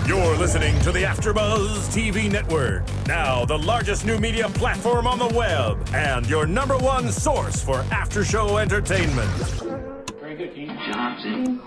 You're listening to the AFTERBUZZ TV Network, now the largest new media platform on the web, and your #1 source for after-show entertainment. Very good, Dean. Johnson.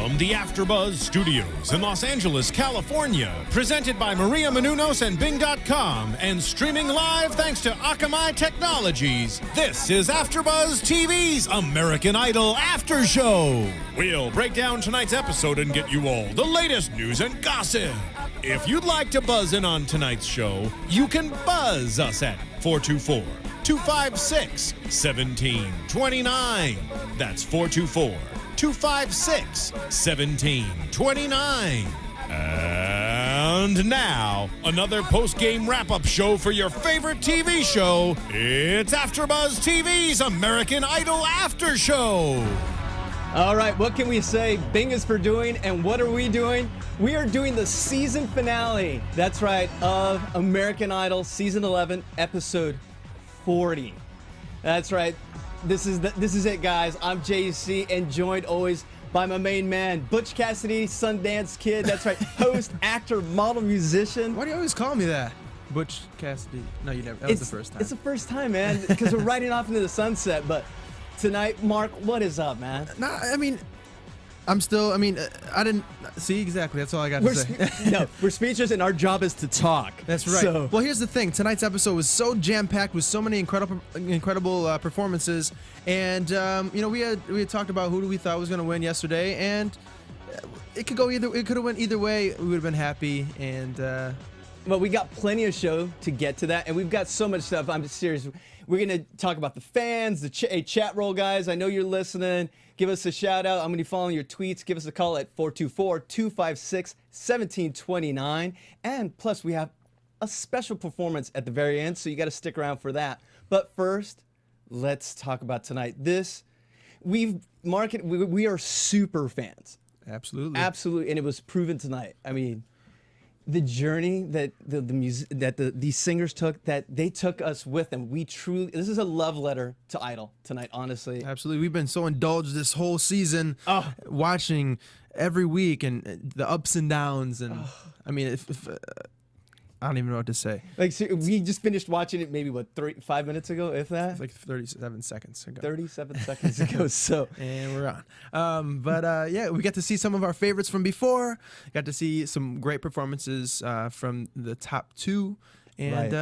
From the AFTERBUZZ Studios in Los Angeles, California, presented by Maria Menounos and Bing.com, and streaming live thanks to Akamai Technologies, this is AFTERBUZZ TV's American Idol After Show. We'll break down tonight's episode and get you all the latest news and gossip. If you'd like to buzz in on tonight's show, you can buzz us at 424-256-1729. That's 424-256-1729. And now, another post-game wrap-up show for your favorite TV show. It's AFTERBUZZ TV's American Idol After Show. All right, what can we say? Bing is for doing, and what are we doing? We are doing the season finale. That's right, of American Idol Season 11, Episode 40. That's right. This is it, guys. I'm JC, and joined always by my main man, Butch Cassidy, Sundance Kid. That's right, host, actor, model, musician. Why do you always call me that? Butch Cassidy. No, you never. That was the first time. It's the first time, man, because we're riding off into the sunset. But tonight, Mark, what is up, man? Nah, I mean, I didn't see exactly. That's all I got to say. No, we're speechless, and our job is to talk. That's right. So, well, here's the thing. Tonight's episode was so jam-packed with so many incredible performances, and we had talked about who we thought was going to win yesterday, and it could go either. It could have went either way. We would have been happy, and. Well, we got plenty of show to get to that, and we've got so much stuff. I'm just serious. We're going to talk about the fans, the chat roll, guys. I know you're listening. Give us a shout out. I'm going to be following your tweets. Give us a call at 424-256-1729. And plus, we have a special performance at the very end, so you got to stick around for that. But first, let's talk about tonight. We are super fans. Absolutely. Absolutely, and it was proven tonight. I mean, the journey that these singers took, that they took us with them. This is a love letter to Idol tonight, honestly. Absolutely. We've been so indulged this whole season, watching every week and the ups and downs. And I mean, I don't even know what to say. Like, so we just finished watching it maybe, 5 minutes ago, if that? It's like 37 seconds ago. 37 seconds ago, so. And we're on. Yeah, we got to see some of our favorites from before. Got to see some great performances from the top two. And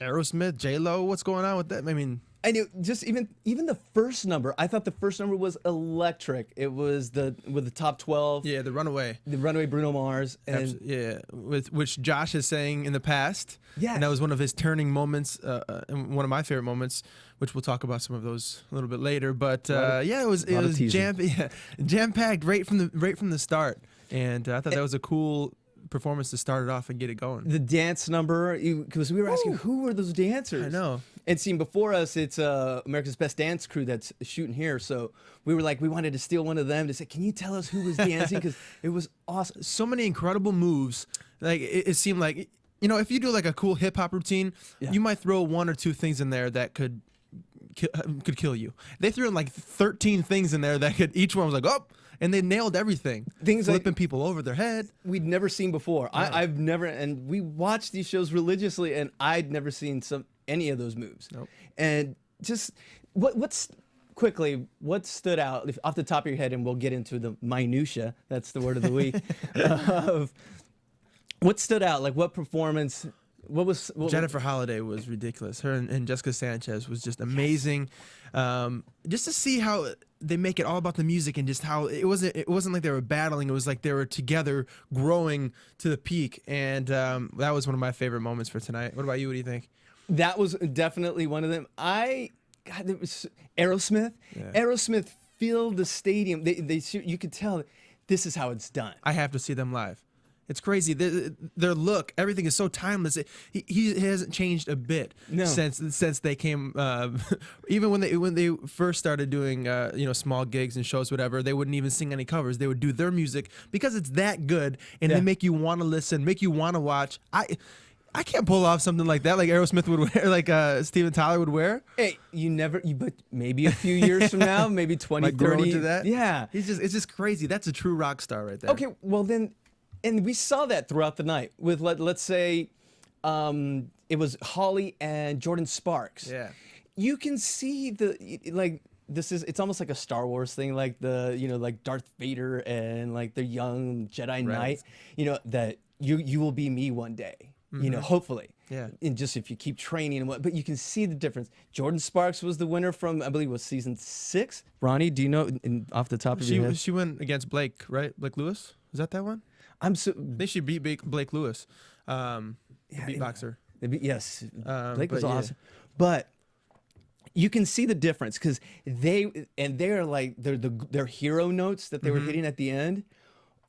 Aerosmith, J-Lo, what's going on with that? I mean... And just even the first number, I thought the first number was electric. It was with the top 12. Yeah, the Runaway. The Runaway, Bruno Mars. And yeah, which Josh has sang in the past. Yeah. And that was one of his turning moments, and one of my favorite moments, which we'll talk about some of those a little bit later. But yeah, it was jam-packed right from the start. And I thought that was a cool performance to start it off and get it going. The dance number, because we were asking who were those dancers. I know. And seeing before us, it's America's Best Dance Crew that's shooting here. So we were like, we wanted to steal one of them to say, can you tell us who was dancing? Because it was awesome. So many incredible moves. Like it seemed like, if you do like a cool hip hop routine, you might throw one or two things in there that could kill you. They threw in like 13 things in there that could, each one was like, oh. And they nailed everything. Things flipping people over their head. We'd never seen before. Right. I've never, and we watched these shows religiously, and I'd never seen any of those moves. Nope. And just what stood out off the top of your head, and we'll get into the minutia. That's the word of the week. Of what stood out? Like what performance? What Jennifer Holliday was ridiculous. Her and Jessica Sanchez was just amazing. Just to see how they make it all about the music, and just how it wasn't like they were battling. It was like they were together growing to the peak. And that was one of my favorite moments for tonight. What about you? What do you think? That was definitely one of them. It was Aerosmith. Yeah. Aerosmith filled the stadium. You could tell this is how it's done. I have to see them live. It's crazy. Their look, everything is so timeless. He hasn't changed a bit since they came. Even when they first started doing small gigs and shows, whatever, they wouldn't even sing any covers. They would do their music because it's that good, and they make you want to listen, make you want to watch. I can't pull off something like that, like Aerosmith would wear, like Steven Tyler would wear. Hey, but maybe a few years from now, maybe 20, Like grow 30. into that. Yeah. It's just crazy. That's a true rock star right there. Okay, well then, and we saw that throughout the night with let's say, it was Holly and Jordan Sparks. Yeah. You can see it's almost like a Star Wars thing, like like Darth Vader and like the young Jedi Knight. That you will be me one day. Hopefully. Yeah. And just if you keep training but you can see the difference. Jordan Sparks was the winner from, I believe it was season 6. Ronnie, do you know off the top of your head? She went against Blake, right? Blake Lewis? Is that one? They should beat Blake Lewis, the beatboxer. Yes. Blake was but yeah. awesome. But you can see the difference because they're like their hero notes that they were hitting at the end.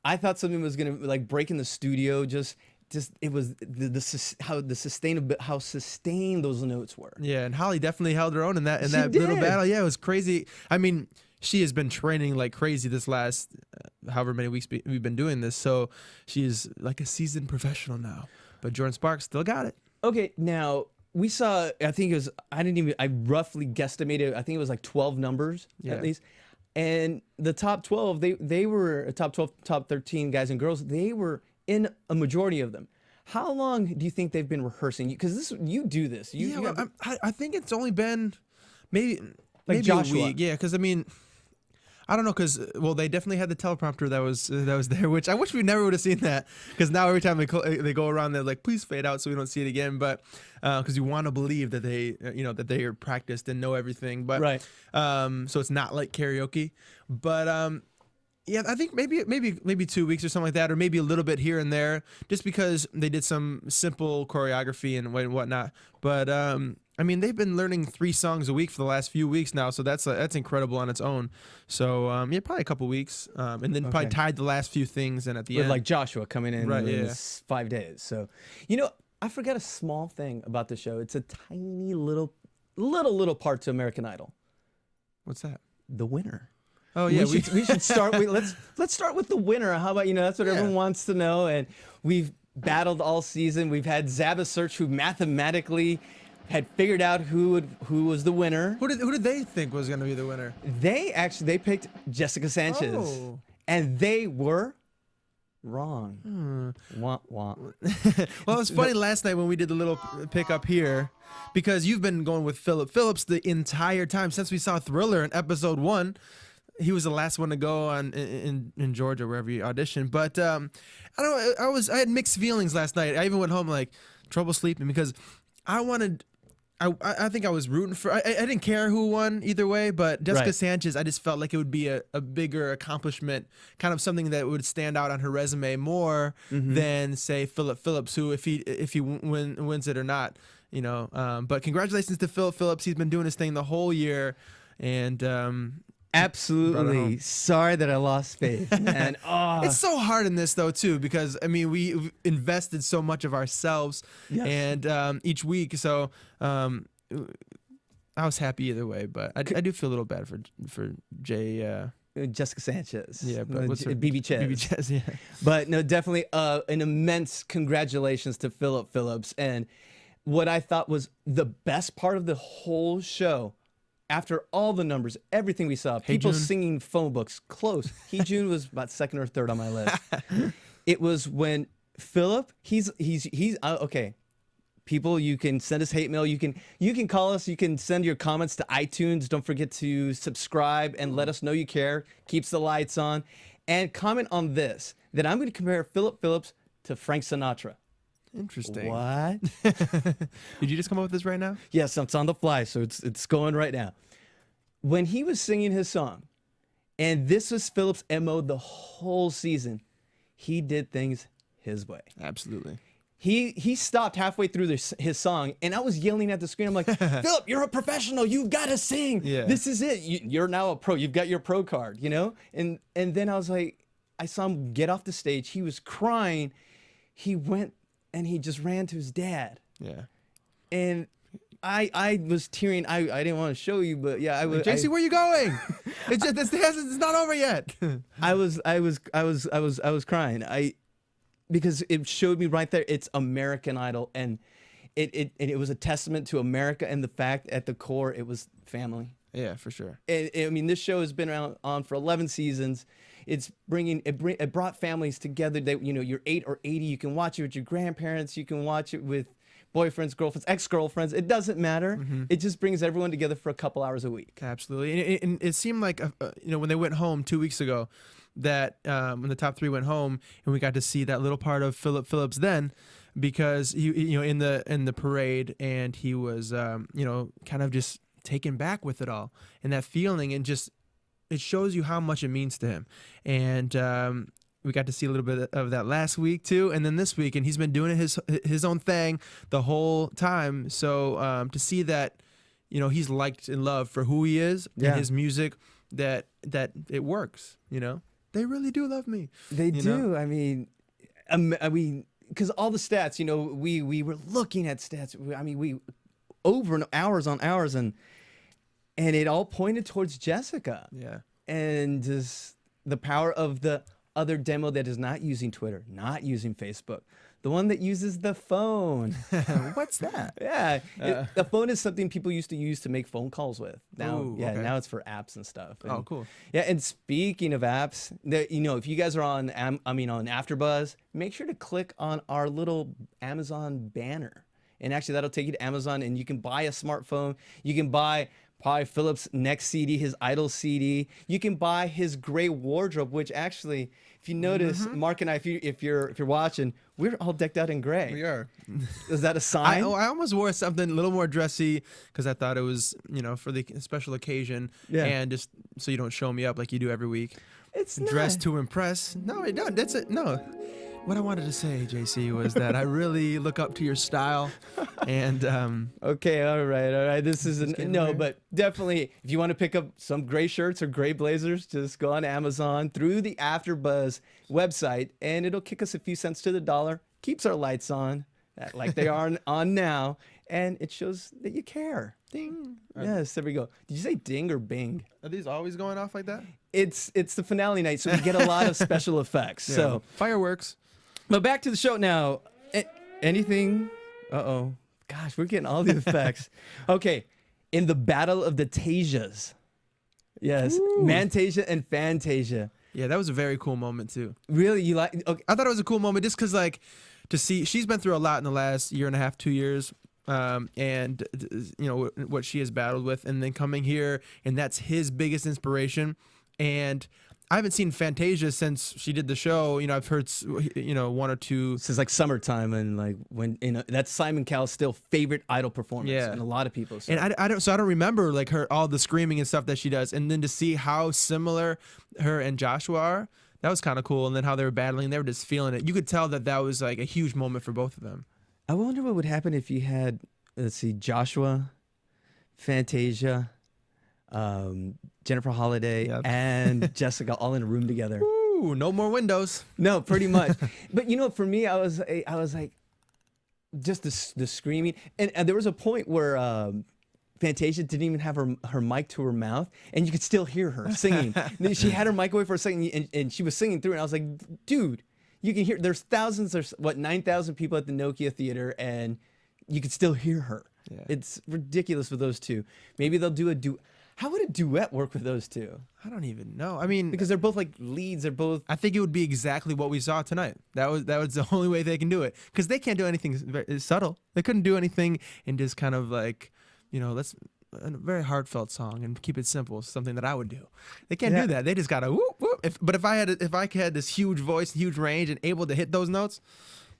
I thought something was gonna like break in the studio. Just it was how sustained those notes were. Yeah, and Holly definitely held her own in that little did. battle. Yeah, it was crazy. I mean, she has been training like crazy this last however many weeks we've been doing this. So she's like a seasoned professional now. But Jordan Sparks still got it. Okay, now we saw. I think it was. I roughly guesstimated. I think it was like 12 numbers at least. And the top 12, they were top 12, top 13 guys and girls. They were in a majority of them. How long do you think they've been rehearsing? Because you do this. I think it's only been maybe Joshua. a week. Yeah, because I mean, I don't know, because they definitely had the teleprompter that was there, which I wish we never would have seen that. Because now every time they go around, they're like, please fade out so we don't see it again. But because you want to believe that they are practiced and know everything. But right. So it's not like karaoke. But yeah, I think maybe 2 weeks or something like that, or maybe a little bit here and there, just because they did some simple choreography and whatnot. But I mean, they've been learning 3 songs a week for the last few weeks now, so that's incredible on its own. So yeah, probably a couple weeks, and then probably tied the last few things in at the With end. like Joshua coming in in 5 days. So I forgot a small thing about the show. It's a tiny little part to American Idol. What's that? The winner. Oh yeah, we should start. Let's start with the winner. How about that's what everyone wants to know. And we've battled all season. We've had Zabba Search, who mathematically had figured out who was the winner. Who did they think was going to be the winner? They picked Jessica Sanchez, and they were wrong. Wah, wah. Well, it was funny last night when we did the little pick up here, because you've been going with Philip Phillips the entire time since we saw Thriller in episode 1. He was the last one to go on in Georgia, wherever he auditioned. But I don't know. I had mixed feelings last night. I even went home like trouble sleeping because I think I was rooting for. I didn't care who won either way, but Jessica Sanchez, I just felt like it would be a bigger accomplishment, kind of something that would stand out on her resume more than say Philip Phillips, who if he wins it or not, But congratulations to Philip Phillips. He's been doing his thing the whole year, and absolutely sorry that I lost faith, man. It's so hard in this though too, because I mean we invested so much of ourselves and each week, so I was happy either way, but I do feel a little bad for Jessica Sanchez. Yeah, but what's her BB Chez. BB Chez, yeah. But no, definitely an immense congratulations to Philip Phillips. And what I thought was the best part of the whole show, after all the numbers, everything we saw, people singing phone books, close. He June was about second or third on my list. It was when Philip, he's okay. People, you can send us hate mail. You can call us. You can send your comments to iTunes. Don't forget to subscribe and let us know you care. Keeps the lights on. And comment on this, that I'm going to compare Philip Phillips to Frank Sinatra. Interesting. What? Did you just come up with this right now? Yes, it's on the fly, so it's going right now. When he was singing his song, and this was Philip's MO the whole season, he did things his way. Absolutely. He stopped halfway through his song, and I was yelling at the screen. I'm like, Philip, you're a professional. You've got to sing. Yeah. This is it. You're now a pro. You've got your pro card, And then I was like, I saw him get off the stage. He was crying. He went and he just ran to his dad. Yeah. And I was tearing. I didn't want to show you, but yeah, I was. JC, where you going? It's not over yet. I was crying. because it showed me right there it's American Idol, and it was a testament to America and the fact at the core it was family. Yeah, for sure. And I mean, this show has been on for 11 seasons. It brought families together. That you're 8 or 80. You can watch it with your grandparents. You can watch it with boyfriends, girlfriends, ex-girlfriends. It doesn't matter. It just brings everyone together for a couple hours a week. Absolutely. And it seemed like when they went home 2 weeks ago, that when the top 3 went home, and we got to see that little part of Philip Phillips then, because he in the parade, and he was kind of just taken back with it all, and that feeling, and just it shows you how much it means to him. And we got to see a little bit of that last week too, and then this week, and he's been doing his own thing the whole time. So to see that, he's liked and loved for who he is and his music, that it works. They really do love me. They do. I mean, because all the stats, we were looking at stats. I mean, we over hours on hours, and it all pointed towards Jessica. Yeah. And just the power of the other demo that is not using Twitter, not using Facebook, the one that uses the phone. What's that? Yeah. The phone is something people used to use to make phone calls with. Now, Ooh, yeah, okay. now it's for apps and stuff. And, oh, cool. Yeah, and speaking of apps, if you guys are on AfterBuzz, make sure to click on our little Amazon banner. And actually, that'll take you to Amazon, and you can buy a smartphone. You can buy probably Philip's next CD, his Idol CD. You can buy his gray wardrobe, which actually, if you notice, Mark and I, if you're watching, we're all decked out in gray. We are. Is that a sign? I almost wore something a little more dressy because I thought it was, for the special occasion, and just so you don't show me up like you do every week. It's not. Dress to impress. No, that's it. No. What I wanted to say, JC, was that I really look up to your style, and okay, all right. This isn't but definitely, if you want to pick up some gray shirts or gray blazers, just go on Amazon through the AfterBuzz website, and it'll kick us a few cents to the dollar. Keeps our lights on, like they are on now, and it shows that you care. Ding. Yes, there we go. Did you say ding or bing? Are these always going off like that? It's the finale night, so we get a lot of special effects. Yeah. So fireworks. But back to the show now. Anything? Uh-oh. Gosh, we're getting all the effects. Okay. In the Battle of the Tasias. Yes. Ooh. Mantasia and Fantasia. Yeah, that was a very cool moment too. Really? You like? Okay. I thought it was a cool moment just because, to see, she's been through a lot in the last year and a half, 2 years. And what she has battled with, and then coming here, and that's his biggest inspiration. And I haven't seen Fantasia since she did the show. I've heard, one or two. This is like summertime, and when that's Simon Cowell's still favorite Idol performance, and a lot of people. So. And I don't remember all the screaming and stuff that she does, and then to see how similar her and Joshua are, that was kind of cool. And then how they were battling, they were just feeling it. You could tell that was like a huge moment for both of them. I wonder what would happen if you had, Joshua, Fantasia, Jennifer Holiday, and Jessica all in a room together. Ooh, no more windows. No, pretty much. But for me, I was like, just the screaming, and there was a point where Fantasia didn't even have her mic to her mouth, and you could still hear her singing. She had her mic away for a second, and she was singing through, and I was like, dude. You can hear, there's 9,000 people at the Nokia Theater, and you can still hear her. Yeah. It's ridiculous with those two. Maybe they'll do a duet. How would a duet work with those two? I don't even know. I mean, because they're both like leads. They're both. I think it would be exactly what we saw tonight. That was the only way they can do it, because they can't do anything very subtle. They couldn't do anything and just kind of let's. A very heartfelt song and keep it simple. Something that I would do. They can't do that. They just gotta whoop whoop. But if I had this huge voice, huge range, and able to hit those notes,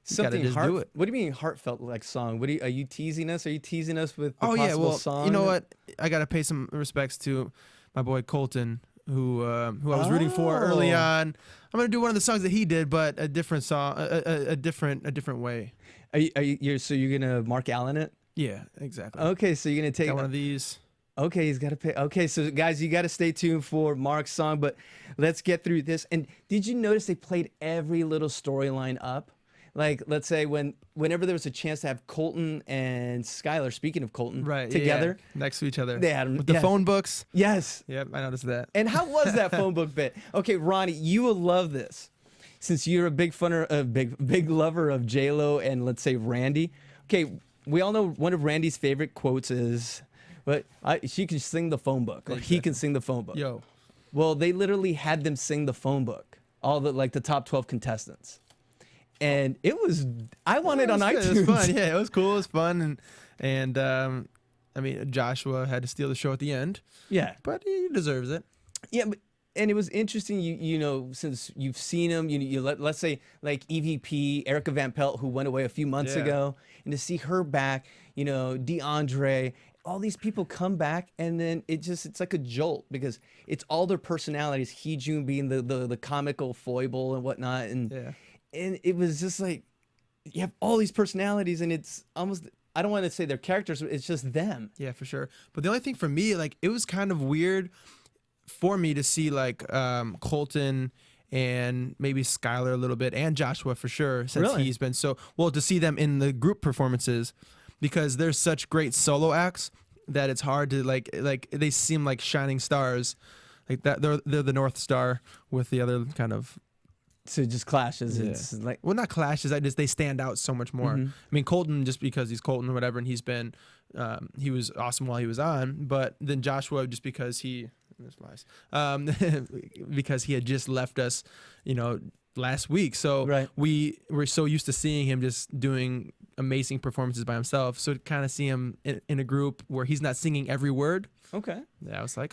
something just do it. What do you mean heartfelt song? Are you teasing us? Are you teasing us with the song? You know what? I gotta pay some respects to my boy Colton, who I was rooting for early on. I'm gonna do one of the songs that he did, but a different song, a different way. So you're gonna Mark Allen it? Yeah, exactly. Okay, so you're gonna take one of these. Okay, he's got to pay. Okay, so guys, you got to stay tuned for Mark's song, but let's get through this. And did you notice they played every little storyline up? Like, let's say whenever there was a chance to have Colton and Skylar, speaking of Colton, together next to each other, they had them with the phone books. Yes. Yep, I noticed that. And how was that phone book bit? Okay, Ronnie, you will love this. since you're a big lover of J-Lo and let's say Randy. Okay, we all know one of Randy's favorite quotes is, "But she can sing the phone book, or he can sing the phone book." Yo. Well, they literally had them sing the phone book, all the top 12 contestants, and it was. I want it on iTunes. It was fun. Yeah, it was cool. It was fun, and I mean, Joshua had to steal the show at the end. Yeah, but he deserves it. Yeah, and it was interesting. You know, since you've seen him, let's say like EVP Erica Van Pelt, who went away a few months ago, and to see her back, DeAndre. All these people come back, and then it's like a jolt because it's all their personalities. Heejun being the comical foible and whatnot, and it was just like you have all these personalities, and it's almost, I don't want to say they're characters, but it's just them. Yeah, for sure. But the only thing for me, like, it was kind of weird for me to see like Colton and maybe Skylar a little bit, and Joshua for sure, since he's been so well, to see them in the group performances. Because they're such great solo acts that it's hard to like they seem like shining stars, like that they're the North Star with the other kind of. So it just clashes. Yeah. It's like, well, not clashes. They stand out so much more. I mean, Colton just because he's Colton or whatever, and he's been he was awesome while he was on. But then Joshua just because he because he had just left us, last week. So we were so used to seeing him just doing amazing performances by himself. So to kind of see him in a group where he's not singing every word. Okay. Yeah, I was like,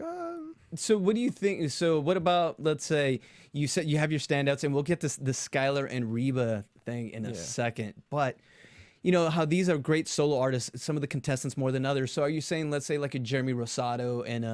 So what do you think? So what about, let's say you said you have your standouts, and we'll get to the Skylar and Reba thing in a second. But you know how these are great solo artists, some of the contestants more than others. So are you saying, let's say like a Jeremy Rosado and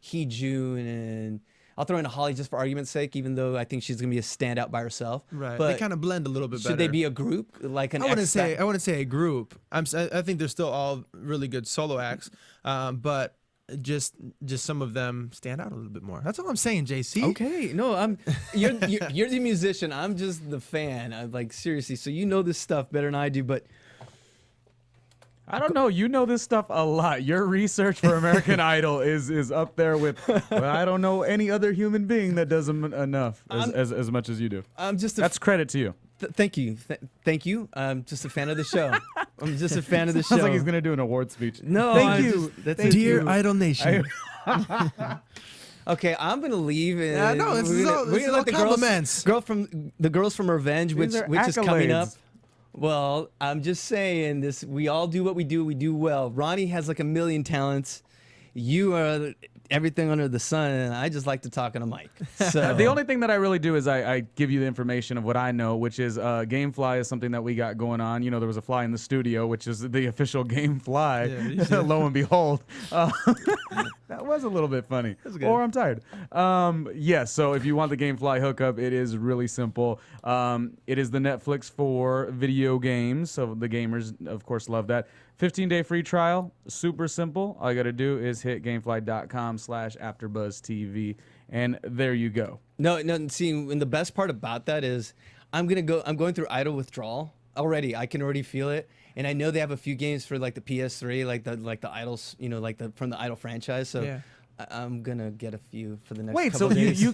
Heejun, and I'll throw in a Holly just for argument's sake, even though I think she's gonna be a standout by herself. Right. But they kind of blend a little bit better. Should they be a group like an? I wouldn't say a group. I think they're still all really good solo acts, but just some of them stand out a little bit more. That's all I'm saying, JC. Okay, no, you're the musician. I'm just the fan. I'm like, seriously. So you know this stuff better than I do, but. I don't know. You know this stuff a lot. Your research for American Idol is up there with. Well, I don't know any other human being that does enough as much as you do. That's credit to you. Thank you, thank you. I'm just a fan of the show. I'm just a fan of the show. Sounds like he's gonna do an award speech. No, thank you, dear Idol Nation. Okay, I'm gonna leave. And no, this is all compliments. The girls from Revenge, which is coming up. accolades. Well, I'm just saying this. We all do what we do. We do well. Ronnie has like a million talents. You are everything under the sun, and I just like to talk on a mic. So The only thing that I really do is I give you the information of what I know, which is Gamefly is something that we got going on. You know, there was a fly in the studio, which is the official Gamefly. Yeah, lo and behold. That was a little bit funny. Or I'm tired. Yes, so if you want the Gamefly hookup, it is really simple. It is the Netflix for video games, so the gamers, of course, love that. 15-day free trial, super simple. All you got to do is hit gamefly.com/AfterBuzzTV, and there you go. No. See, and the best part about that is I'm going through Idol withdrawal already. I can already feel it, and I know they have a few games for like the PS3, like the Idols, from the Idol franchise. So I'm gonna get a few for the next. Wait, couple so days. you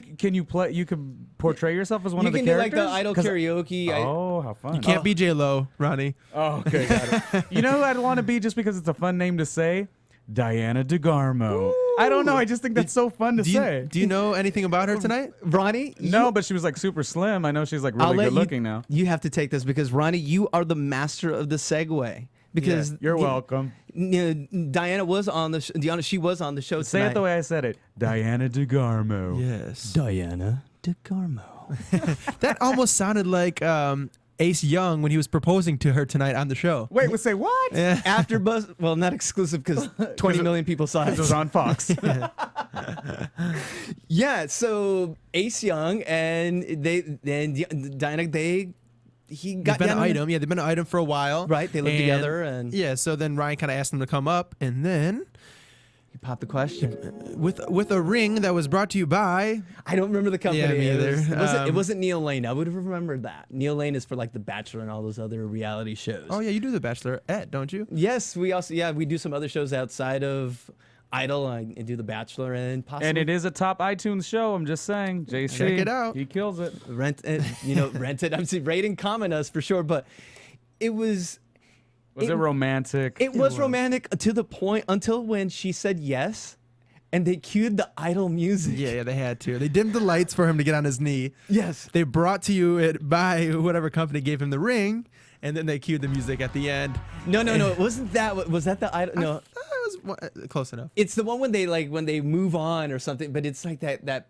can portray yourself as one of the characters? characters? You can do like the Idol karaoke. Oh, how fun! You can't be J-Lo, Ronnie. Oh, okay, got it. You know who I'd want to be just because it's a fun name to say? Diana DeGarmo. I don't know. I just think that's so fun to say. Do you know anything about her tonight? Ronnie? No, but she was like super slim. I know she's like really good looking now. You have to take this because Ronnie, you are the master of the segue. Because you're welcome. Diana was on the she was on the show Say tonight. it the way I said it. Diana DeGarmo. Yes. Diana DeGarmo. That almost sounded like Ace Young when he was proposing to her tonight on the show. Wait, say what? Yeah. AfterBuzz, well, not exclusive because 20 million people saw it. It was on Fox. Yeah, so Ace Young and Diana, they've been an item. Yeah, they've been an item for a while. Right, they live together. And yeah, so then Ryan kind of asked them to come up, and then you popped the question. With a ring that was brought to you by... I don't remember the company. Yeah, me either. It wasn't Neil Lane. I would have remembered that. Neil Lane is for like The Bachelor and all those other reality shows. Oh, yeah, you do The Bachelorette, don't you? Yes, we do some other shows outside of Idol and do The Bachelor and possibly. And it is a top iTunes show. I'm just saying, JC, Check it out. He kills it. Rent it, rent it. I'm saying rate and comment us for sure, but it was. Was it romantic? It was romantic to the point until when she said yes, and they cued the Idol music. Yeah, they had to. They dimmed the lights for him to get on his knee. Yes. They brought to you it by whatever company gave him the ring, and then they cued the music at the end. No. It wasn't that. Was that the Idol? No. It was close enough. It's the one when they move on or something, but it's like that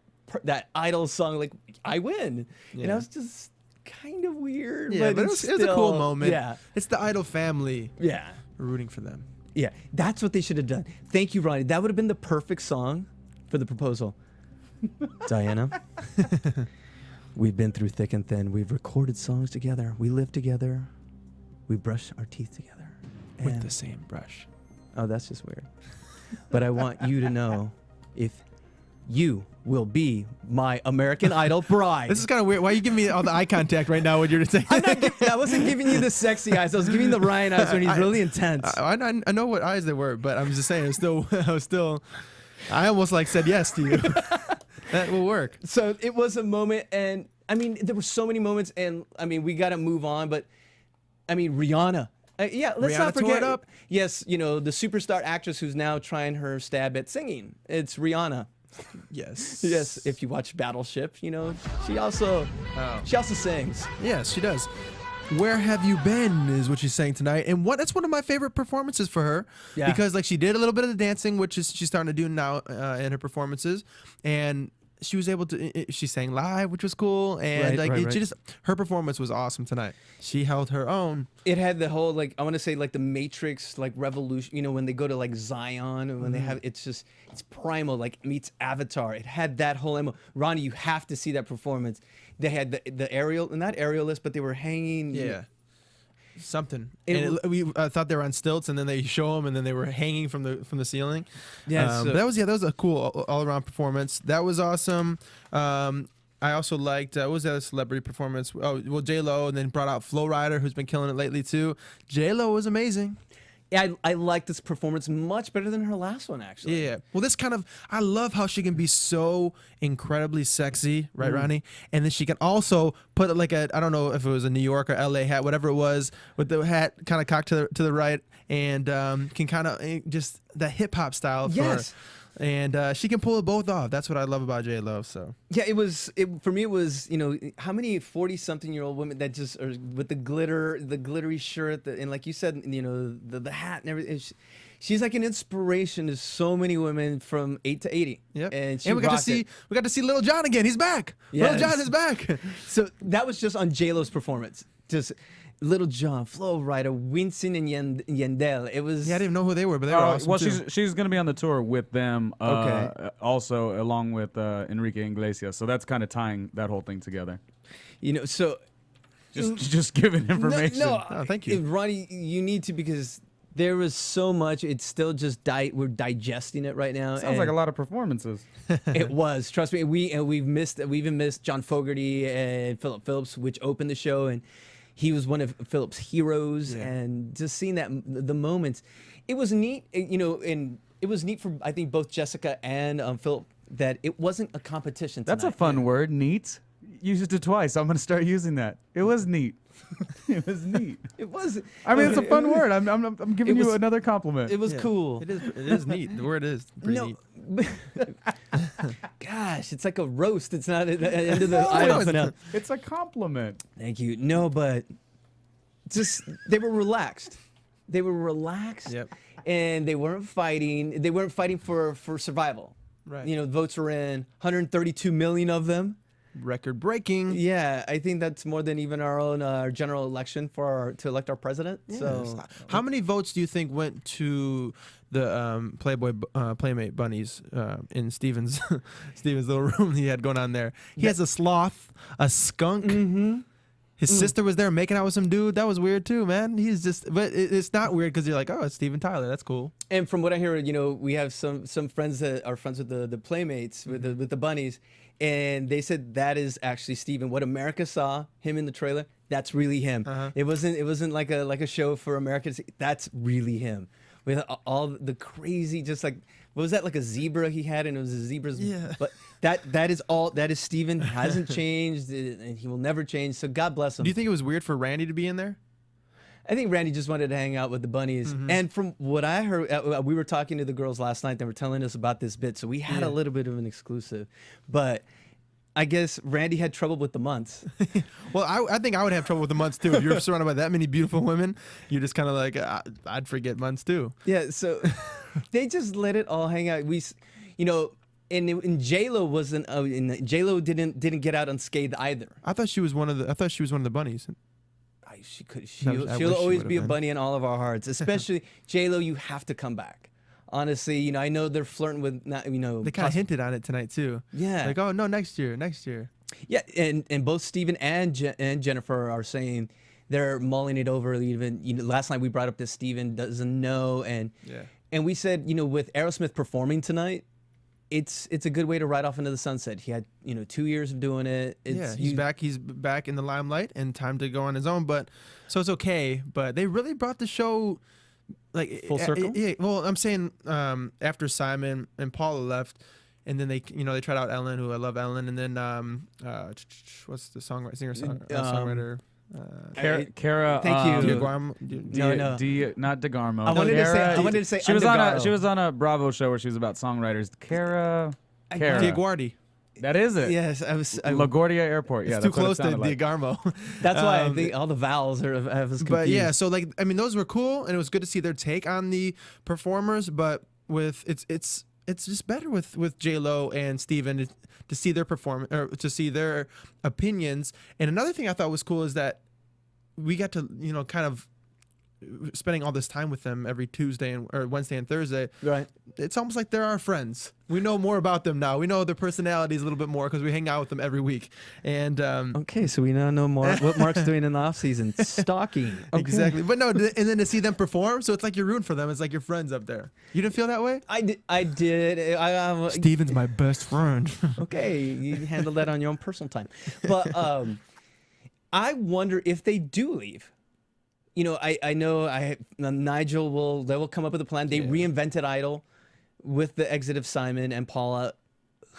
Idol song, like I win. Yeah. And I was just kind of weird. Yeah, but it was a cool moment. Yeah. It's the Idol family. Yeah. We're rooting for them. Yeah. That's what they should have done. Thank you, Ronnie. That would have been the perfect song for the proposal. Diana, we've been through thick and thin. We've recorded songs together. We live together. We brush our teeth together. With And- the same brush. Oh, that's just weird. But I want you to know if you will be my American Idol bride. This is kind of weird. Why are you giving me all the eye contact right now when you're saying I wasn't giving you the sexy eyes. I was giving you the Ryan eyes when he's really intense. I know what eyes they were, but I'm just saying, I almost like said yes to you. That will work. So it was a moment, and I mean, there were so many moments, and I mean, we got to move on, but I mean, Rihanna. Yeah, let's Rihanna not tore forget. it up. Yes, the superstar actress who's now trying her stab at singing. It's Rihanna. Yes. Yes, if you watch Battleship, she also sings. Yes, she does. Where have you been is what she's saying tonight, and that's one of my favorite performances for her. Yeah. Because like she did a little bit of the dancing, which is she's starting to do now in her performances, and she was able to. She sang live, which was cool, and Right. her performance was awesome tonight. She held her own. It had the whole I want to say the Matrix revolution. When they go to Zion and when they have it's primal meets Avatar. It had that whole Ronnie, you have to see that performance. They had the aerial, not aerialist, but they were hanging. Yeah. Something. We thought they were on stilts, and then they show them, and then they were hanging from the ceiling. Yeah, but that was a cool all around performance. That was awesome. I also liked what was that a celebrity performance? Oh, well, J-Lo, and then brought out Flo Rida, who's been killing it lately too. J-Lo was amazing. Yeah, I like this performance much better than her last one, actually. Yeah. Well, I love how she can be so incredibly sexy, right, Ronnie? And then she can also put I don't know if it was a New York or LA hat, whatever it was, with the hat kind of cocked to the right, and can kind of just the hip hop style. Yes. And she can pull it both off. That's what I love about J-Lo. So Yeah, for me. It was how many 40-something-year-old women that just are with the glittery shirt, and like you said, the hat and everything. She's like an inspiration to so many women from 8 to 80. Yep. And we got to see Little John again. He's back. Yes. Little John is back. So that was just on J-Lo's performance. Just Little John, Flo Rida, Winston, and Yandel. It was. Yeah, I didn't even know who they were, but they were awesome well, too. she's going to be on the tour with them. Okay. Also, along with Enrique Iglesias. So that's kind of tying that whole thing together. So. Just giving information. No, Oh, thank you. Ronnie. You need to, because there was so much. It's still just we're digesting it right now. Sounds like a lot of performances. It was. Trust me. We even missed John Fogerty and Philip Phillips, which opened the show, and he was one of Philip's heroes. Yeah. And just seeing the moments, it was neat. And it was neat for I think both Jessica and Philip that it wasn't a competition tonight. That's a fun word, neat. Used it twice. I'm going to start using that. It was neat. It was neat. It was. I mean, it's a fun word. I'm giving you another compliment. It was Yeah. cool. It is neat. The word is pretty neat. Gosh, it's like a roast. It's not at the end of the Idol finale. It's a compliment. Thank you. No, but just they were relaxed. They were relaxed. Yep. And they weren't fighting. They weren't fighting for survival. Right. Votes were in, 132 million of them. Record breaking. Yeah, I think that's more than even our own general election to elect our president. So How many votes do you think went to the Playmate bunnies in Steven's little room he had going on there? He has a sloth, a skunk. Mm-hmm. His sister was there making out with some dude. That was weird too, man. But it's not weird because you're like, oh, it's Steven Tyler. That's cool. And from what I hear, we have some friends that are friends with the Playmates, with the bunnies, and they said that is actually Steven. What America saw him in the trailer, that's really him. Uh-huh. It wasn't like a show for America to see. That's really him. with all the crazy, just like, what was that, like a zebra he had, and it was a zebra's. Yeah. But that is Steven. Hasn't changed, and he will never change. So God bless him. Do you think it was weird for Randy to be in there? I think Randy just wanted to hang out with the bunnies. And from what I heard, we were talking to the girls last night. They were telling us about this bit, so we had a little bit of an exclusive. But I guess Randy had trouble with the months. Well, I think I would have trouble with the months too. If you're surrounded by that many beautiful women, you're just kind of like, I'd forget months too. Yeah, so they just let it all hang out. And J-Lo wasn't. J-Lo didn't get out unscathed either. I thought she was one of the bunnies. She could. I She'll wish she always would've be a been. bunny in all of our hearts. Especially J-Lo, you have to come back. Honestly, I know they're flirting with. They kind of hinted on it tonight too. Yeah. Like, oh no, next year. Yeah, and both Steven and Jennifer are saying they're mulling it over. Even last night we brought up that Steven doesn't know, and we said with Aerosmith performing tonight, it's a good way to ride off into the sunset. He had 2 years of doing it. He's back. He's back in the limelight and time to go on his own. But so it's okay. But they really brought the show like full circle. Yeah. Well, I'm saying after Simon and Paula left, and then they tried out Ellen, who I love Ellen, and then what's the songwriter? Kara. Thank you. DeGarmo. Not DeGarmo. I wanted to say she was Undergaro. on a Bravo show where she was about songwriters. Kara. DeGuardi. That is it. Yes, LaGuardia Airport. Yeah, It's too that's what it close to sounded like. DeGarmo. That's why I think all the vowels have us confused. But yeah, so like those were cool, and it was good to see their take on the performers. But with it's just better with J-Lo and Steven to see their performance or to see their opinions. And another thing I thought was cool is that we got to kind of spending all this time with them every Tuesday or Wednesday and Thursday. Right. It's almost like they're our friends. We know more about them now. We know their personalities a little bit more because we hang out with them every week. And okay, so we now know more what Mark's doing in the off season. Stalking. Okay. Exactly. But no, and then to see them perform, so it's like you're rooting for them. It's like your friends up there. You didn't feel that way? I did. Steven's my best friend. Okay, you handle that on your own personal time. But I wonder if they do leave. I know Nigel will come up with a plan. They reinvented Idol with the exit of Simon and Paula.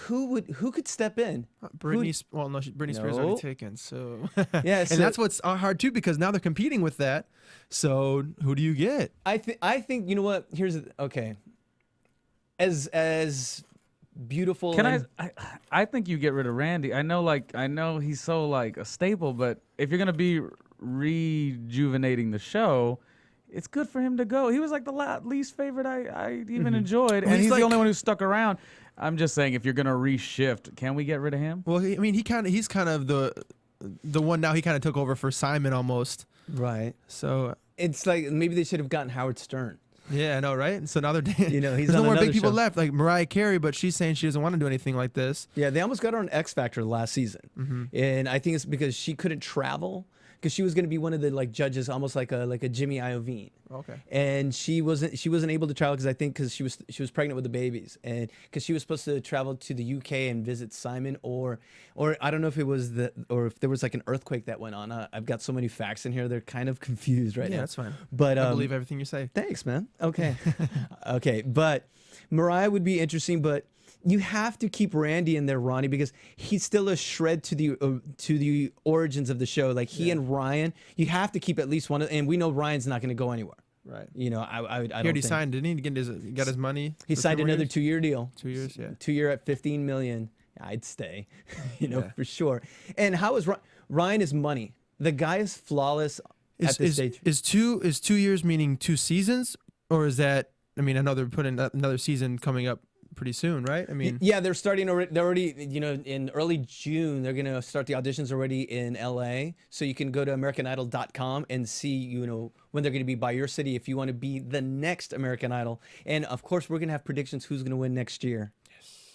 Who could step in? Britney Spears already taken. So yeah, and that's what's hard too because now they're competing with that. So who do you get? I think you know what? Okay. As beautiful. I think you get rid of Randy. I know he's so like a staple, but if you're gonna be rejuvenating the show, it's good for him to go. He was like the least favorite I even enjoyed, and he's the only one who stuck around. I'm just saying, if you're gonna reshift, can we get rid of him? Well, he's kind of the one now. He kind of took over for Simon almost. Right. So it's like maybe they should have gotten Howard Stern. Yeah, I know, right? So now he's there's no more big people left, like Mariah Carey, but she's saying she doesn't want to do anything like this. Yeah, they almost got her on X Factor last season, and I think it's because she couldn't travel. Because she was going to be one of the judges, almost like a Jimmy Iovine. Okay. And she wasn't able to travel because she was pregnant with the babies, and because she was supposed to travel to the UK and visit Simon, or I don't know if it was if there was like an earthquake that went on. I've got so many facts in here; they're kind of confused right now. Yeah, that's fine. But I believe everything you say. Thanks, man. Okay. Okay, but Mariah would be interesting, but. You have to keep Randy in there, Ronnie, because he's still a shred to the origins of the show. Like he and Ryan, you have to keep at least one. And we know Ryan's not going to go anywhere. Right. I don't. He already signed, didn't he? Got his money. He signed another 2-year deal. 2 years, yeah. 2 year at $15 million. I'd stay, for sure. And how is Ryan? Is money? The guy is flawless at this stage. Is 2 years meaning 2 seasons, or is that? I mean, I know they're putting another season coming up pretty soon, right? I mean, yeah, they're starting already. They're already, in early June, they're gonna start the auditions already in LA. So you can go to AmericanIdol.com and see, when they're gonna be by your city if you want to be the next American Idol. And of course, we're gonna have predictions who's gonna win next year.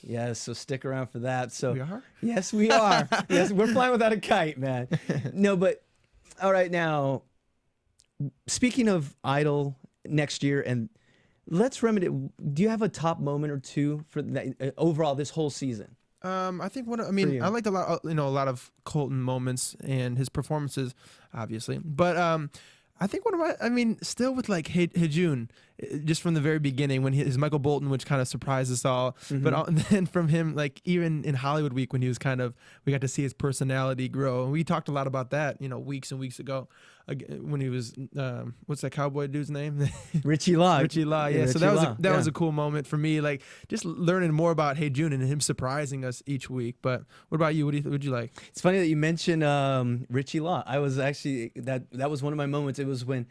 Yes, so stick around for that. So we are. Yes, we are. Yes, we're flying without a kite, man. No, but all right, now speaking of Idol next year and. Let's remedy. Do you have a top moment or two for that, overall this whole season? I think I liked a lot of Colton moments and his performances, obviously. But I think still with like Hey June, just from the very beginning when his Michael Bolton, which kind of surprised us all. But then from him, like even in Hollywood Week when he was we got to see his personality grow. And we talked a lot about that, weeks and weeks ago when he was, what's that cowboy dude's name? Richie Law. Richie Law, yeah. So that was a cool moment for me, like just learning more about Hey June and him surprising us each week. But what about you? Would you like? It's funny that you mentioned Richie Law. I was actually that was one of my moments. It was when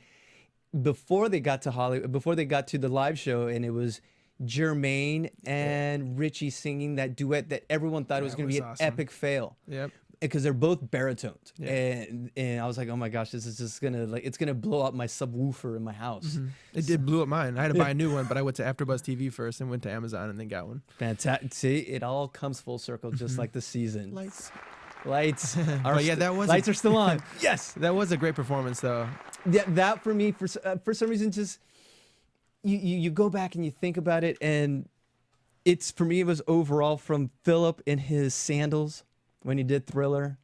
before they got to Hollywood, before they got to the live show, and it was Jermaine and Richie singing that duet that everyone thought was going to be an epic fail. Yep. Because they're both baritones, and I was like, oh my gosh, this is just gonna it's gonna blow up my subwoofer in my house. It did blew up mine. I had to buy a new one, but I went to AfterBuzz TV first and went to Amazon and then got one. Fantastic. See, it all comes full circle, just like the season. Lights. Lights are still on. Yes, that was a great performance, though. Yeah, that for me, for some reason, just you go back and you think about it, and for me, it was overall from Philip in his sandals when he did Thriller,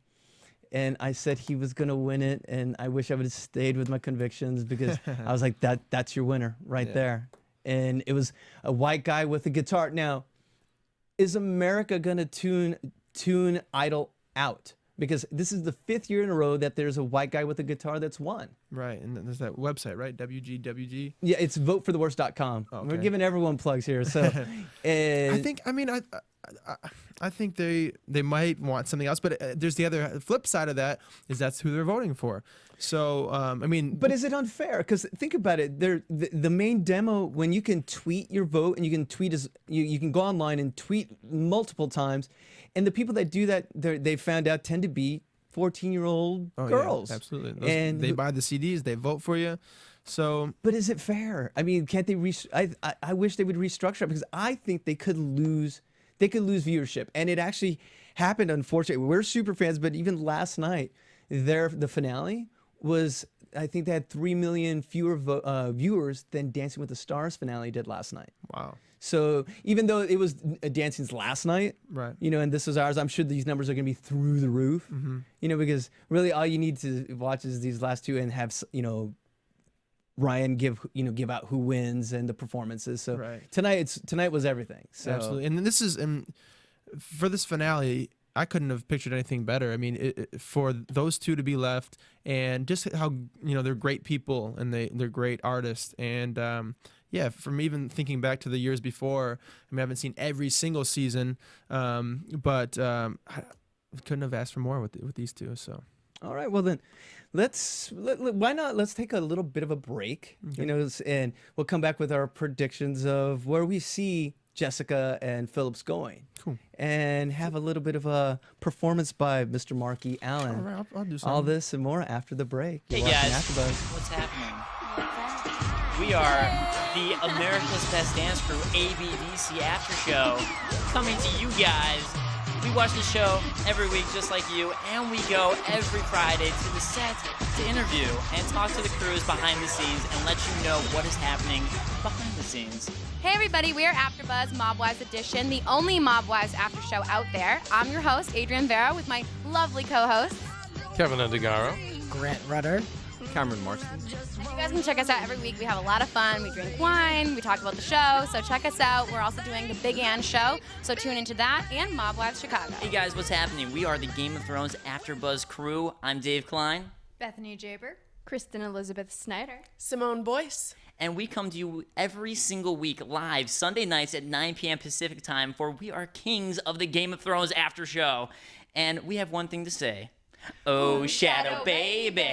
and I said he was gonna win it, and I wish I would have stayed with my convictions because I was like, that's your winner right there, and it was a white guy with a guitar. Now, is America gonna tune Idol out? Because this is the 5th year in a row that there's a white guy with a guitar that's won. Right, and there's that website, right? WGWG. Yeah, it's votefortheworst.com. Okay. We're giving everyone plugs here. So, I think they might want something else, but there's the other flip side of that is that's who they're voting for. So, but is it unfair? Because think about it. The main demo, when you can tweet your vote and you can you can go online and tweet multiple times, and the people that do that, they found out tend to be 14-year-old girls. Yeah, absolutely. And they buy the CDs, they vote for you. So, but is it fair? I mean, can't they? I wish they would restructure it because I think they could lose. They could lose viewership, and it actually happened. Unfortunately, we're super fans, but even last night, the finale was. I think they had 3 million fewer viewers than Dancing with the Stars finale did last night. Wow. So even though it was Dancing's last night, right? And this was ours, I'm sure these numbers are going to be through the roof. Because really all you need to watch is these last two and have Ryan give out who wins and the performances. So tonight was everything. So. Absolutely, and this is for this finale. I couldn't have pictured anything better. I mean, for those two to be left, and just how they're great people and they're great artists, and from even thinking back to the years before. I mean, I haven't seen every single season, but I couldn't have asked for more with these two. So, all right, well then. Why not? Let's take a little bit of a break, and we'll come back with our predictions of where we see Jessica and Phillips going. Cool. And have a little bit of a performance by Mr. Marky Allen. All right, I'll do something. All this and more after the break. Hey guys, what's happening? We are the America's Best Dance Crew ABDC After Show coming to you guys. We watch the show every week just like you, and we go every Friday to the set to interview and talk to the crews behind the scenes and let you know what is happening behind the scenes. Hey everybody, we are AfterBuzz Mob Wives Edition, the only Mob Wives after show out there. I'm your host, Adrienne Vera, with my lovely co-hosts, Kevin Undergaro, Grant Rudder, Cameron Morrison. And you guys can check us out every week. We have a lot of fun. We drink wine. We talk about the show. So check us out. We're also doing the Big Ann Show. So tune into that and Mob Wives Chicago. Hey guys, what's happening? We are the Game of Thrones AfterBuzz crew. I'm Dave Klein. Bethany Jaber. Kristen Elizabeth Snyder. Simone Boyce. And we come to you every single week live Sunday nights at 9 p.m. Pacific time, for we are kings of the Game of Thrones after show. And we have one thing to say. Oh, Shadow Baby.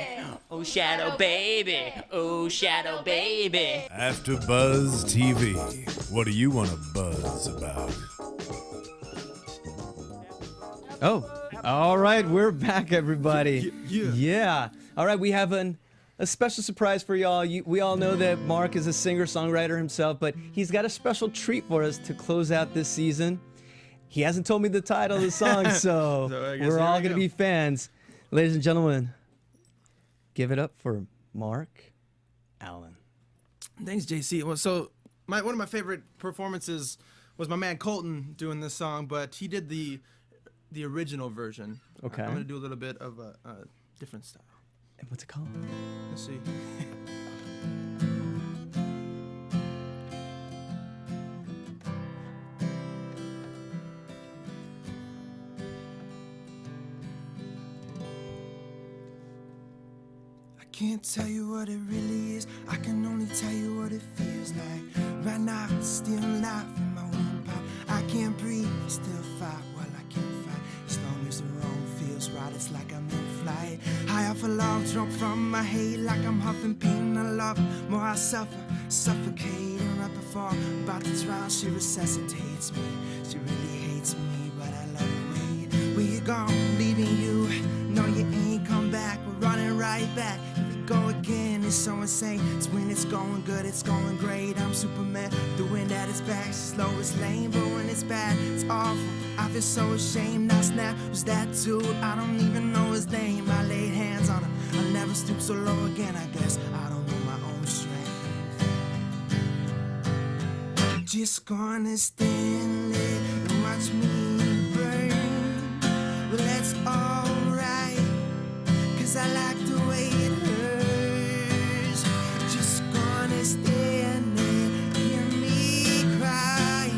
Oh, Shadow Baby. Oh, Shadow Baby. AfterBuzz TV. What do you want to buzz about? Oh, all right. We're back, everybody. Yeah. All right. We have a special surprise for y'all. We all know that Mark is a singer-songwriter himself, but he's got a special treat for us to close out this season. He hasn't told me the title of the song, so we're all going to be fans. Ladies and gentlemen, give it up for Mark Allen. Thanks, JC. Well, so one of my favorite performances was my man Colton doing this song, but he did the original version. Okay. I'm going to do a little bit of a different style. And what's it called? Let's see. Can't tell you what it really is. I can only tell you what it feels like. Right now, still alive in my windpipe. I can't breathe, still fight while I can't fight. As long as the wrong feels right, it's like I'm in flight. High off a log, drop from my head like I'm huffing pain. I love more I suffer, suffocating right before I'm about to drown. She resuscitates me. She really hates me, but I love her. Wait, where you gone? Leaving you. No, you ain't come back. We're running right back. Go again, it's so insane. It's when it's going good, it's going great. I'm Superman, the wind at his back, slow as lame, but when it's bad, it's awful. I feel so ashamed. Now snap, who's that dude? I don't even know his name. I laid hands on him, I'll never stoop so low again. I guess I don't know my own strength. Just gonna stand there and watch me burn. But that's alright, cause I like the way it hurts. Stand there, hear me cry.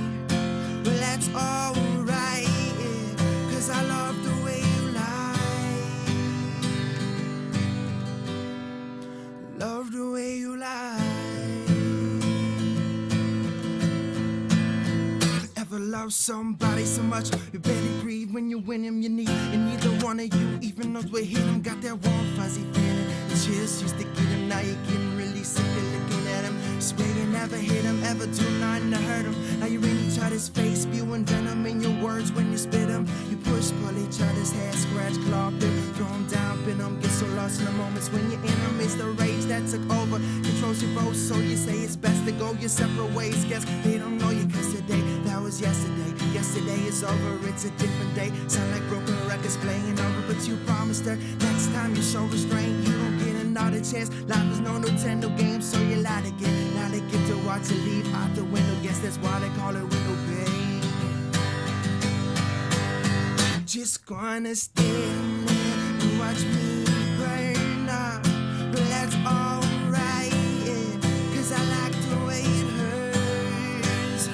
Well, that's alright, yeah, cause I love the way you lie. Love the way you lie. Ever love somebody so much you barely breathe when you win him, you need. And neither one of you even knows what hit him. Got that warm fuzzy feeling. The chills used to get him, now you're getting really sick of looking at him. Swear you never hit him, ever do nothing to hurt him. Now you're in each other's face, spewing venom in your words when you spit them. You push, pull each other's hair, scratch, claw, bit, throw them down, bend them. Get so lost in the moments when you're in them. It's the rage that took over, controls your both, so you say it's best to go your separate ways. Guess they don't know you, cause today, that was yesterday. Yesterday is over, it's a different day. Sound like broken records playing over, but you promised her next time you show restraint, you don't get another chance. Life is no Nintendo game, so you lied again. Now they get to watch you leave out the window. Guess that's why they call it window pane. Just gonna stand there and watch me burn up. But that's alright, yeah, cause I like the way it hurts.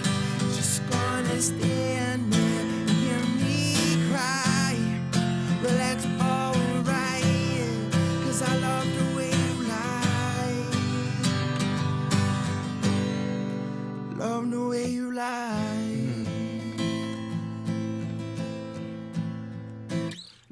Just gonna stand there and hear me cry. But that's alright, yeah, cause I love the way you lie. Love the way you lie.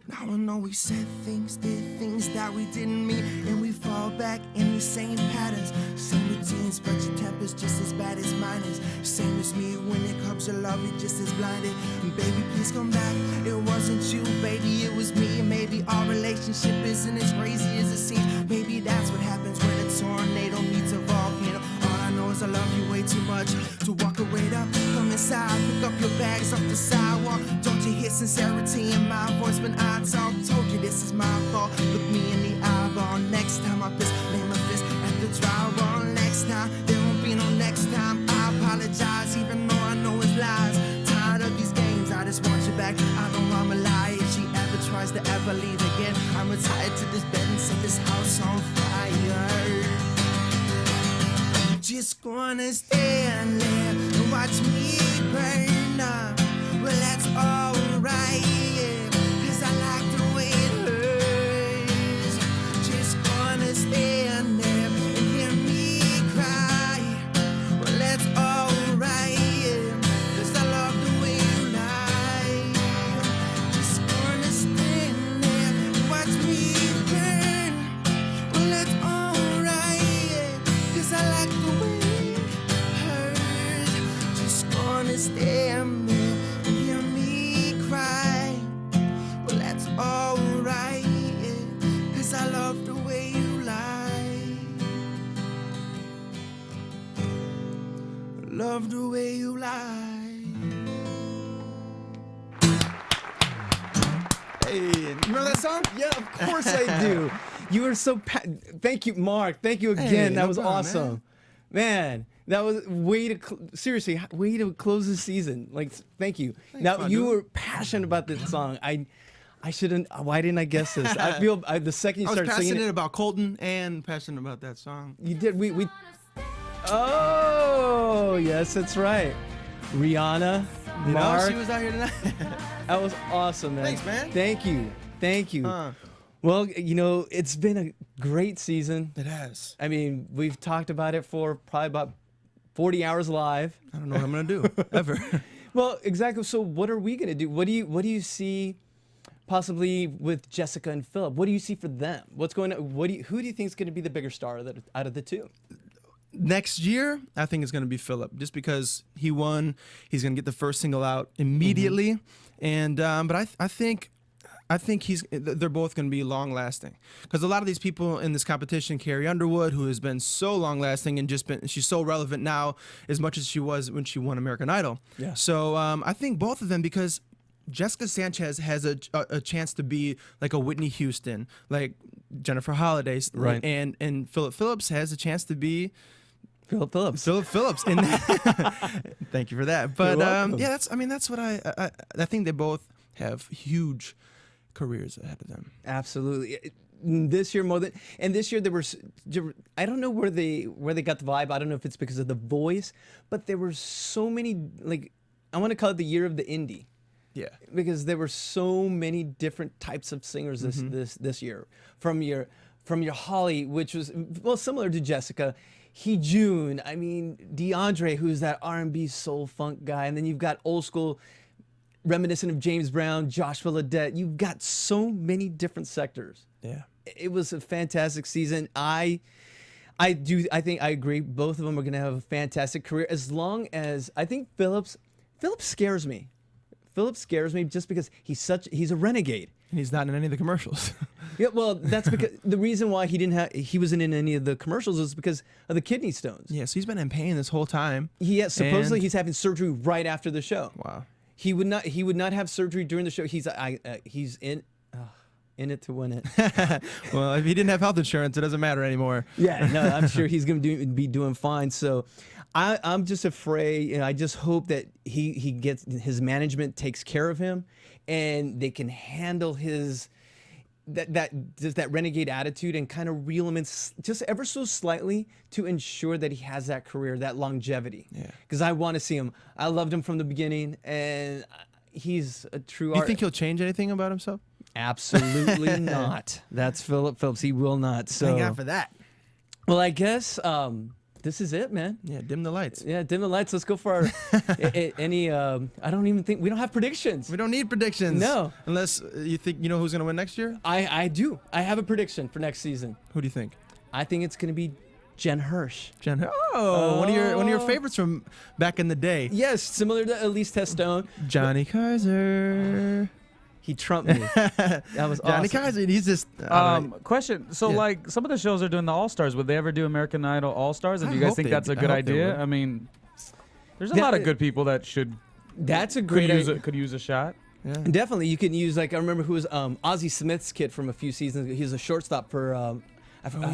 Now I know we said things, did things that we didn't mean, and we fall back in the same patterns, same routines, but your temper's just as bad as mine is. Same as me when it comes to love, you're just as blinded. And baby, please come back. It wasn't you, baby, it was me. And maybe our relationship isn't as crazy as it seems. Maybe that's what happens when a tornado meets a volcano. All I know is I love you way too much to walk away up. Come inside, pick up your bags off the sidewalk. Don't you hear sincerity in my voice when I talk? Told you this is my fault. Look me in the eyeball. Next time I fist, lay my fist at the drywall. Next time, there won't be no next time. I apologize, even though I know it's lies. Tired of these games, I just want you back. I know I'm a lie. If she ever tries to ever leave again, I'm retired to this bed and set this house on fire. Just gonna stand there and watch me burn up. Well, that's alright, yeah, cause I like the way it hurts. Just gonna stand there and hear me cry. Well, that's alright, yeah, cause I love the way you lie. Just gonna stand there and watch me burn. Well, that's alright, yeah, cause I like the way it hurts. Just gonna stand there and hear me cry. Well, that's alright, yeah, cause I love the way you lie. Love the way you lie. Hey, you remember that song? Yeah, of course I do. You were so thank you, Mark. Thank you again. Hey, that no was problem, awesome. Man, that was way to seriously way to close the season. Like, thank you. Thanks, Now my you dude. were passionate about this song. I shouldn't. Why didn't I guess this? I feel the second you I was started singing passionate it, about Colton and passionate about that song. you did. We. Oh yes, that's right. Rihanna, You know, Mark. she was out here tonight. That was awesome, man. Thanks, man. Thank you. Well, you know, it's been a great season. It has. I mean, we've talked about it for probably about 40 hours live. I don't know what I'm gonna do ever. Well, exactly. So, what are we gonna do? What do you see, possibly with Jessica and Philip? What do you see for them? What's going on? Who do you think is going to be the bigger star out of the two? Next year, I think it's going to be Philip, just because he won. He's going to get the first single out immediately, and but I think they're both going to be long lasting, because a lot of these people in this competition, Carrie Underwood, who has been so long lasting and she's so relevant now as much as she was when she won American Idol. Yeah. So I think both of them, because Jessica Sanchez has a chance to be like a Whitney Houston, like Jennifer Holliday, right? And Philip Phillips has a chance to be Philip Phillips. Philip Phillips. And thank you for that. But yeah, that's what I think they both have huge careers ahead of them. Absolutely. This year more than, and this year there were, I don't know where they got the vibe. I don't know if it's because of the voice, but there were so many, like, I want to call it the year of the indie. Yeah. Because there were so many different types of singers this year. From your Holly, which was, well, similar to Jessica, June, I mean, DeAndre, who's that R&B soul funk guy, and then you've got old school, reminiscent of James Brown, Joshua Ledette. You've got so many different sectors. Yeah. It was a fantastic season. I think I agree. Both of them are going to have a fantastic career, as long as, I think Philip scares me. Philip scares me just because he's a renegade. And he's not in any of the commercials. Yeah, well, that's because the reason why he wasn't in any of the commercials was because of the kidney stones. Yeah, so he's been in pain this whole time. Supposedly he's having surgery right after the show. Wow. He would not have surgery during the show. He's in it to win it. Well, if he didn't have health insurance, it doesn't matter anymore. Yeah, no, I'm sure he's going to be doing fine. So I'm just afraid, I just hope that he gets, his management takes care of him, and they can handle his that renegade attitude and kind of reel him in just ever so slightly to ensure that he has that career, that longevity. Yeah. Because I want to see him. I loved him from the beginning, and he's a true Do you think he'll change anything about himself? Absolutely not. That's Philip Phillips. He will not. So thank God for that. Well, I guess this is it, man. Yeah, dim the lights. Yeah, dim the lights. Let's go for our any. I don't even think we don't have predictions. We don't need predictions. No, unless you think you know who's gonna win next year. I do. I have a prediction for next season. Who do you think? I think it's gonna be Jen Hirsch. One of your favorites from back in the day. Yes, similar to Elise Testone. Johnny Kaiser. He trumped me. That was Johnny awesome. Kaiser. He's just question. So, like, some of the shows are doing the All Stars. Would they ever do American Idol All Stars? And do you guys think that's a good idea? I mean, there's a lot of good people that should. That's a great idea. Could use a shot. Yeah. Definitely, you can use, like, I remember who was Ozzie Smith's kid from a few seasons ago. He was a shortstop for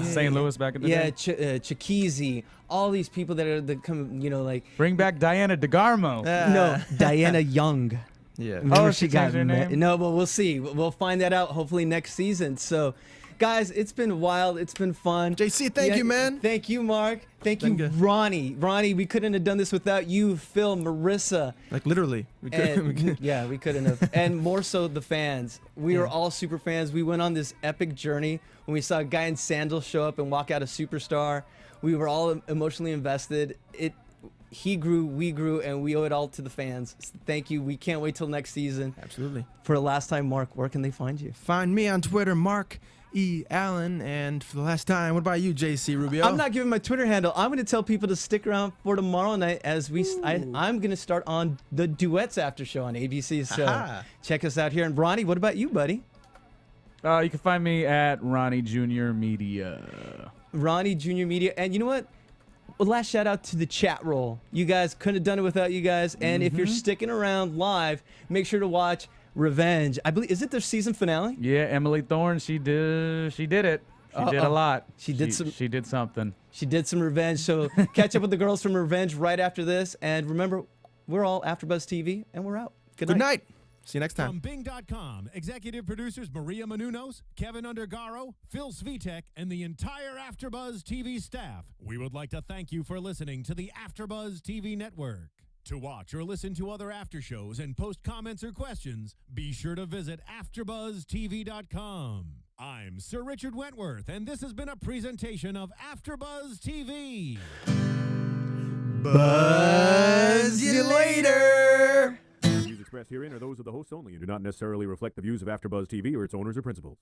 St. Louis back in the day. Yeah, Chiquisi. All these people that are like bring back Diana DeGarmo. No, Diana Young. Yeah. Remember she changed her name? No, but we'll see. We'll find that out hopefully next season. So, guys, it's been wild. It's been fun. JC, thank you, man. Thank you, Mark. Thank you, Ronnie. Ronnie, we couldn't have done this without you, Phil, Marissa. Like, literally. Yeah, we couldn't have. And more so the fans. We are all super fans. We went on this epic journey when we saw a guy in sandals show up and walk out a superstar. We were all emotionally invested. He grew, we grew, and we owe it all to the fans. Thank you. We can't wait till next season. Absolutely. For the last time, Mark, where can they find you? Find me on Twitter, Mark E. Allen. And for the last time, what about you, JC Rubio? I'm not giving my Twitter handle. I'm going to tell people to stick around for tomorrow night as I'm going to start on the Duets after show on ABC. So check us out here. And Ronnie, what about you, buddy? You can find me at Ronnie Jr. Media. Ronnie Jr. Media. And you know what? Well, last shout out to the chat roll. You guys couldn't have done it without you guys. And if you're sticking around live, make sure to watch Revenge. I believe, is it their season finale? Yeah, Emily Thorne. She did it. She did a lot. She did something. She did some Revenge. So catch up with the girls from Revenge right after this. And remember, we're all AfterBuzz TV, and we're out. Good night. Good night. See you next time. From Bing.com, executive producers Maria Menounos, Kevin Undergaro, Phil Svitek, and the entire AfterBuzz TV staff, we would like to thank you for listening to the AfterBuzz TV network. To watch or listen to other after shows and post comments or questions, be sure to visit AfterBuzzTV.com. I'm Sir Richard Wentworth, and this has been a presentation of AfterBuzz TV. Buzz you later. The views expressed herein are those of the hosts only and do not necessarily reflect the views of AfterBuzz TV or its owners or principals.